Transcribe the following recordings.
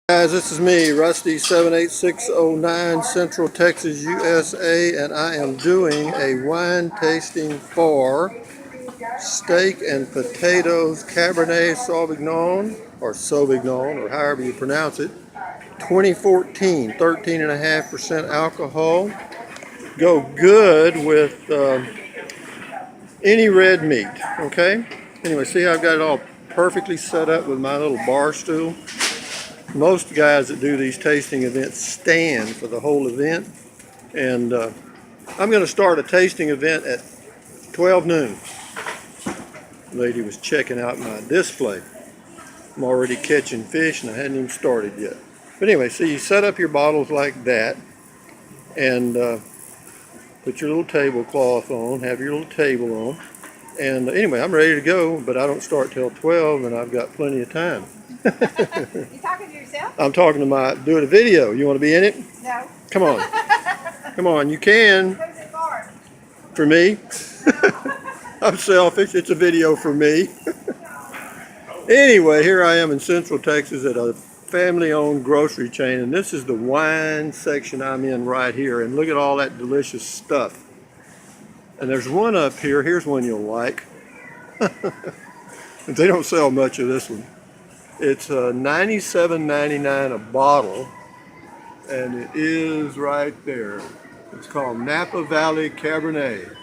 Guys, this is me, Rusty 78609, Central Texas, USA, and I am doing a wine tasting for Steak and Potatoes Cabernet Sauvignon, or however you pronounce it, 2014, 13.5% alcohol. Go good with any red meat, okay? Anyway, see how I've got it all perfectly set up with my little bar stool? Most guys that do these tasting events stand for the whole event, and I'm going to start a tasting event at 12 noon. The lady was checking out my display. I'm already catching fish and I hadn't even started yet. But anyway, so you set up your bottles like that and put your little tablecloth on, have your little table on. And anyway, I'm ready to go, but I don't start till 12 and I've got plenty of time. You talking to yourself? I'm talking to doing a video. You want to be in it? No. Come on. Come on, you can. Who's it for? For me. I'm selfish. It's a video for me. Anyway, here I am in Central Texas at a family-owned grocery chain, and this is the wine section I'm in right here. And look at all that delicious stuff. And there's one up here. Here's one you'll like. They don't sell much of this one. It's $97.99 a bottle, and it is right there. It's called Napa Valley Cabernet,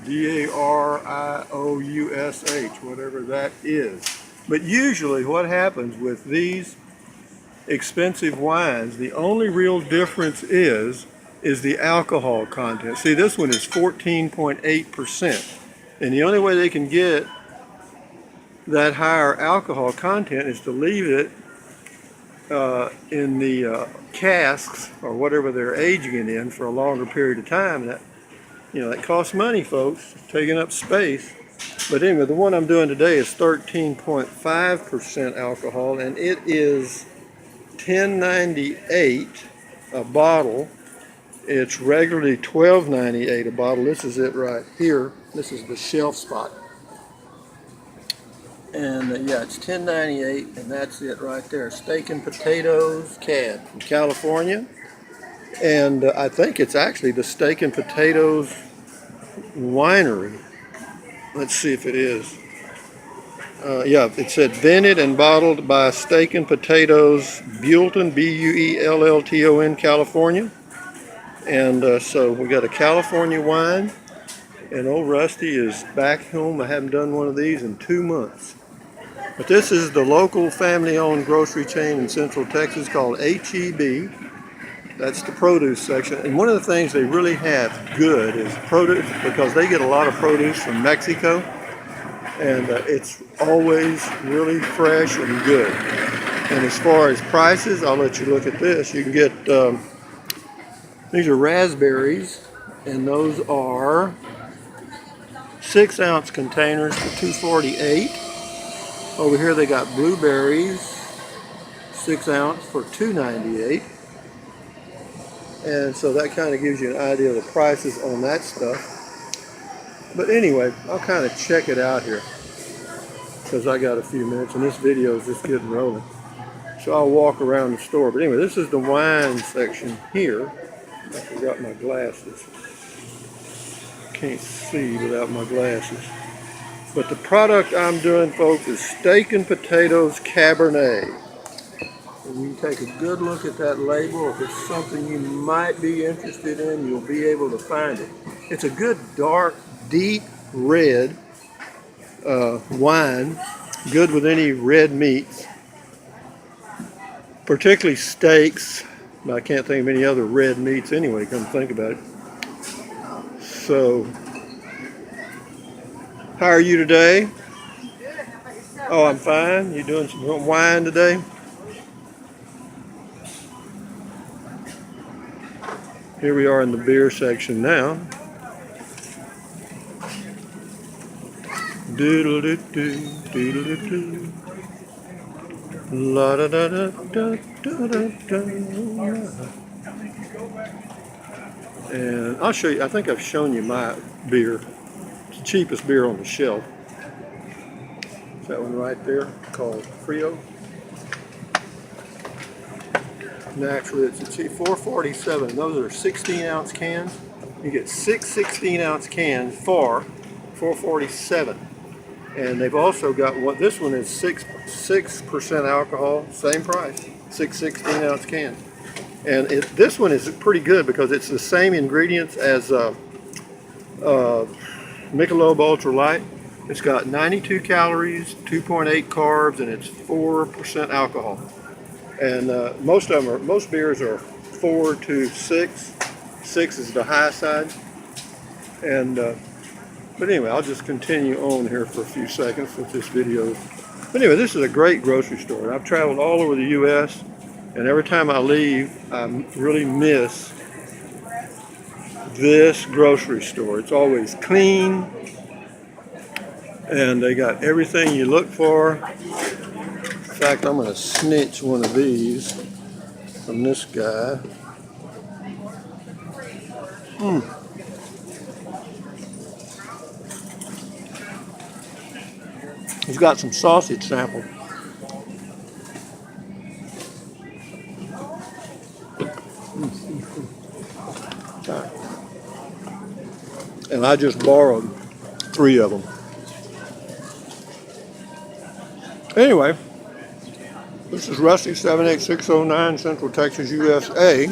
D-A-R-I-O-U-S-H, whatever that is. But usually what happens with these expensive wines, the only real difference is the alcohol content. See, this one is 14.8%, and the only way they can get that higher alcohol content is to leave it in the casks or whatever they're aging it in for a longer period of time. That, that costs money, folks. It's taking up space. But anyway, the one I'm doing today is 13.5% alcohol, and it is $10.98 a bottle. It's regularly $12.98 a bottle. This is it right here. This is the shelf spot. And yeah, it's $10.98, and that's it right there. Steak and Potatoes Cab from California. And I think it's actually the Steak and Potatoes Winery. Let's see if it is. Yeah, it said vented and bottled by Steak and Potatoes Buellton, B-U-E-L-L-T-O-N, California. And so we got a California wine. And old Rusty is back home. I haven't done one of these in 2 months. But this is the local family-owned grocery chain in Central Texas called H-E-B. That's the produce section. And one of the things they really have good is produce, because they get a lot of produce from Mexico. And it's always really fresh and good. And as far as prices, I'll let you look at this. You can get, these are raspberries, and those are 6-ounce containers for $2.48. Over here they got blueberries, 6-ounce for $2.98. And so that kind of gives you an idea of the prices on that stuff. But anyway, I'll kind of check it out here because I got a few minutes and this video is just getting rolling. So I'll walk around the store. But anyway, this is the wine section here. I forgot my glasses. Can't see without my glasses. But the product I'm doing, folks, is Steak and Potatoes Cabernet. And you can take a good look at that label. If it's something you might be interested in, you'll be able to find it. It's a good dark, deep red wine, good with any red meats, particularly steaks. I can't think of any other red meats anyway, come to think about it. So, how are you today? Good. How about yourself? Oh, I'm fine. You doing some wine today? Here we are in the beer section now. Doodle-doo-doo, doodle-doo-doo. La-da-da-da-da-da-da-da. And I'll show you, I think I've shown you my beer. It's the cheapest beer on the shelf. That one right there, called Frio. Naturally, it's a cheap 447. Those are 16-ounce cans. You get 6 16-ounce cans for 447. And they've also got one. This one is 6% alcohol, same price, 6 16-ounce cans. And this one is pretty good because it's the same ingredients as Michelob Ultra Light. It's got 92 calories, 2.8 carbs, and it's 4% alcohol. And most beers are 4 to 6. 6 is the high side. And but anyway, I'll just continue on here for a few seconds with this video. But anyway, this is a great grocery store. I've traveled all over the U.S. and every time I leave, I really miss this grocery store. It's always clean, and they got everything you look for. In fact, I'm going to snitch one of these from this guy. He's got some sausage sample. And I just borrowed 3 of them. Anyway, this is Rusty 78609, Central Texas, USA.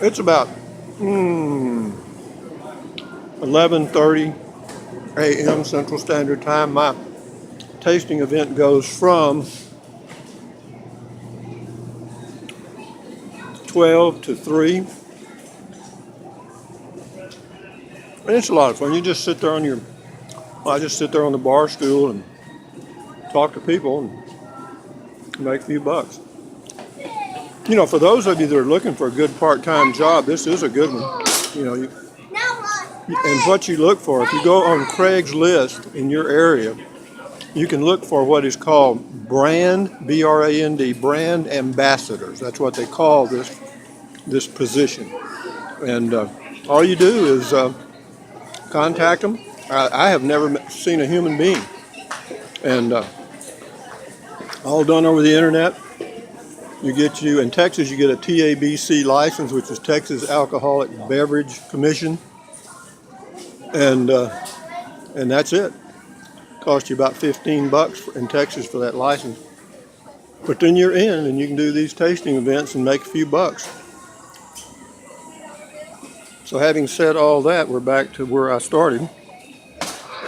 It's about 11:30 a.m. Central Standard Time. My tasting event goes from 12 to 3. And it's a lot of fun. You just sit there on your, I just sit there on the bar stool and talk to people and make a few bucks. You know, for those of you that are looking for a good part-time job, this is a good one. You know, and what you look for, if you go on Craigslist in your area, you can look for what is called brand, B-R-A-N-D, brand ambassadors. That's what they call this position. And all you do is contact them. I have never seen a human being. And all done over the internet. In Texas, you get a TABC license, which is Texas Alcoholic Beverage Commission. And that's it. Cost you about $15 in Texas for that license. But then you're in, and you can do these tasting events and make a few bucks. So having said all that, we're back to where I started.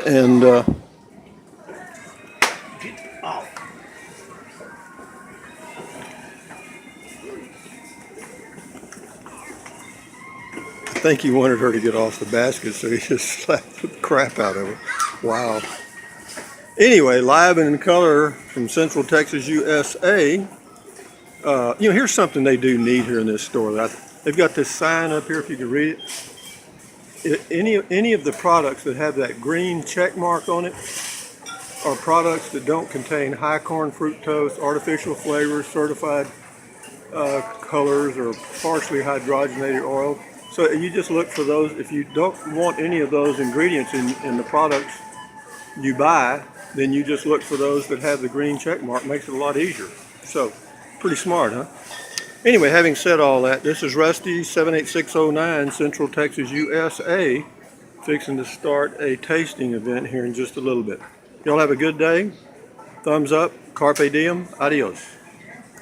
And I think he wanted her to get off the basket, so he just slapped the crap out of her. Wow. Anyway, live and in color from Central Texas, USA. Here's something they do neat here in this store. They've got this sign up here, if you can read it. Any of the products that have that green check mark on it are products that don't contain high corn fructose, artificial flavors, certified colors, or partially hydrogenated oil. So you just look for those. If you don't want any of those ingredients in the products you buy, then you just look for those that have the green check mark. Makes it a lot easier. So pretty smart, huh? Anyway, having said all that, this is Rusty 78609, Central Texas, USA, fixing to start a tasting event here in just a little bit. Y'all have a good day. Thumbs up. Carpe diem. Adios.